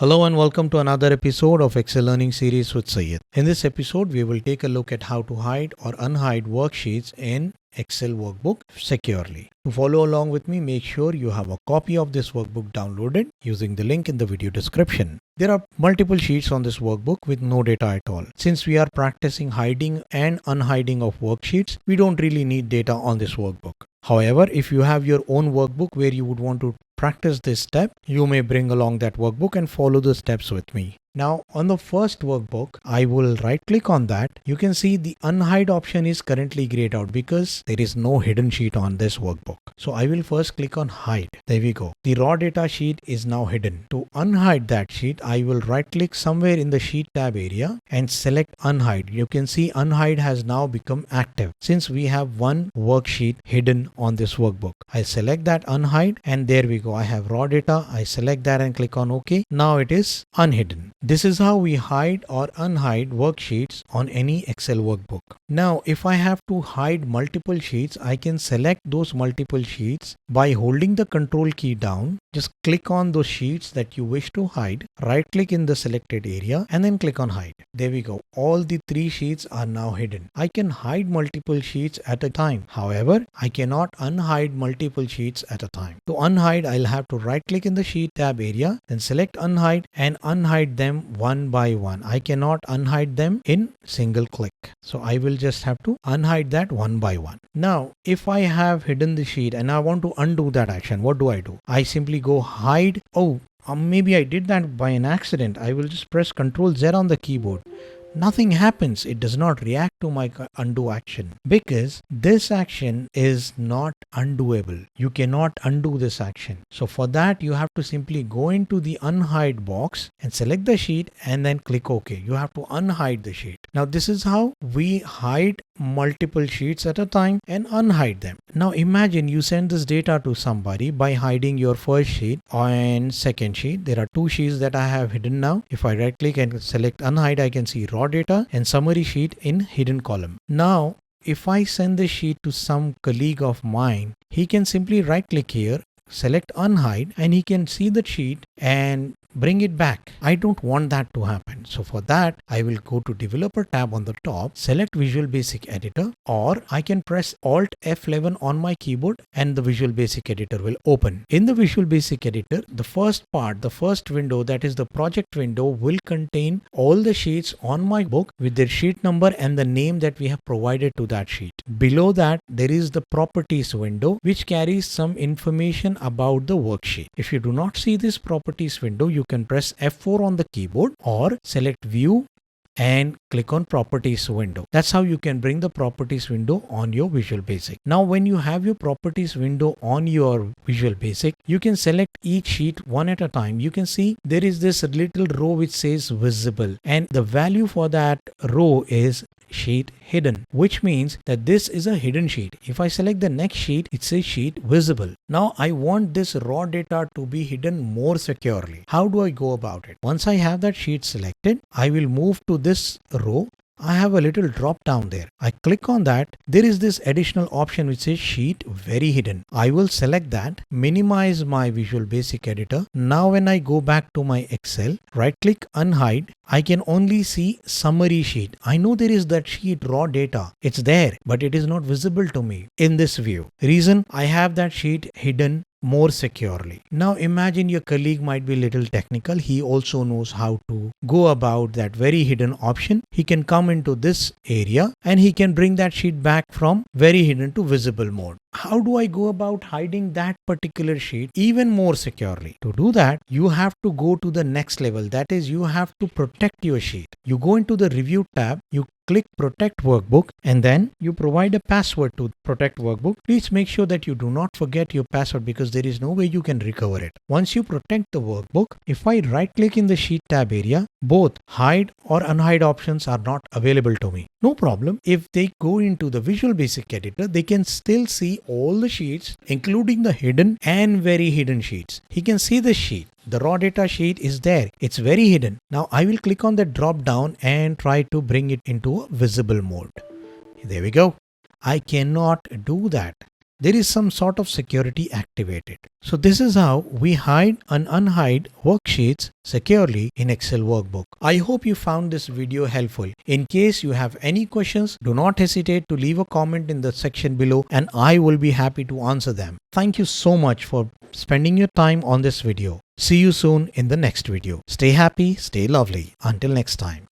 Hello and welcome to another episode of Excel Learning Series with Syed. In this episode, we will take a look at how to hide or unhide worksheets in Excel workbook securely. To follow along with me, make sure you have a copy of this workbook downloaded using the link in the video description. There are multiple sheets on this workbook with no data at all. Since we are practicing hiding and unhiding of worksheets, we don't really need data on this workbook. However, if you have your own workbook where you would want to practice this step, you may bring along that workbook and follow the steps with me. Now on the first workbook, I will right click on that. You can see the unhide option is currently grayed out because there is no hidden sheet on this workbook. So I will first click on hide. There we go. The raw data sheet is now hidden. To unhide that sheet, I will right click somewhere in the sheet tab area and select unhide. You can see unhide has now become active since we have one worksheet hidden on this workbook. I select that unhide and there we go. I have raw data. I select that and click on OK. Now it is unhidden. This is how we hide or unhide worksheets on any Excel workbook. Now, if I have to hide multiple sheets, I can select those multiple sheets by holding the control key down. Just click on those sheets that you wish to hide, right click in the selected area and then click on hide. There we go. All the three sheets are now hidden. I can hide multiple sheets at a time. However, I cannot unhide multiple sheets at a time. To unhide, I'll have to right click in the sheet tab area, then select unhide and unhide them one by one. I cannot unhide them in single click. So I will just have to unhide that one by one. Now, if I have hidden the sheet and I want to undo that action, what do? I simply go hide. Maybe I did that by an accident. I will just press Ctrl Z on the keyboard. Nothing happens. It does not react to my undo action because this action is not undoable. You cannot undo this action. So for that, you have to simply go into the unhide box and select the sheet and then click OK. You have to unhide the sheet. Now this is how we hide multiple sheets at a time and unhide them. Now imagine you send this data to somebody by hiding your first sheet and second sheet. There are two sheets that I have hidden now. If I right click and select unhide, I can see raw data and summary sheet in hidden column. Now, if I send the sheet to some colleague of mine, he can simply right click here, select unhide and he can see the sheet and bring it back. I don't want that to happen. So for that, I will go to developer tab on the top, select Visual Basic Editor, or I can press Alt F11 on my keyboard and the Visual Basic Editor will open. In the Visual Basic Editor, the first window, that is the project window, will contain all the sheets on my book with their sheet number and the name that we have provided to that sheet. Below that, there is the properties window, which carries some information about the worksheet. If you do not see this properties window, you can press F4 on the keyboard or select View and click on Properties window. That's how you can bring the Properties window on your Visual Basic. Now, when you have your Properties window on your Visual Basic, you can select each sheet one at a time. You can see there is this little row which says visible and the value for that row is sheet hidden, which means that this is a hidden sheet. If I select the next sheet, it says sheet visible. Now I want this raw data to be hidden more securely. How do I go about it? Once I have that sheet selected, I will move to this row. I have a little drop down there. I click on that. There is this additional option which says sheet very hidden. I will select that, minimize my Visual Basic Editor. Now when I go back to my Excel, right click unhide, I can only see summary sheet. I know there is that sheet raw data. It's there, but it is not visible to me in this view. Reason, I have that sheet hidden more securely. Now imagine your colleague might be a little technical. He also knows how to go about that very hidden option. He can come into this area and he can bring that sheet back from very hidden to visible mode. How do I go about hiding that particular sheet even more securely? To do that, you have to go to the next level. That is, you have to protect your sheet. You go into the Review tab, you click Protect Workbook and then you provide a password to Protect Workbook. Please make sure that you do not forget your password because there is no way you can recover it. Once you protect the workbook, if I right click in the Sheet tab area, both hide or unhide options are not available to me. No problem. If they go into the Visual Basic Editor, they can still see all the sheets, including the hidden and very hidden sheets. He can see the sheet. The raw data sheet is there. It's very hidden. Now I will click on the drop down and try to bring it into a visible mode. There we go. I cannot do that. there is some sort of security activated. So this is how we hide and unhide worksheets securely in Excel workbook. I hope you found this video helpful. In case you have any questions, do not hesitate to leave a comment in the section below and I will be happy to answer them. Thank you so much for spending your time on this video. See you soon in the next video. Stay happy, stay lovely. Until next time.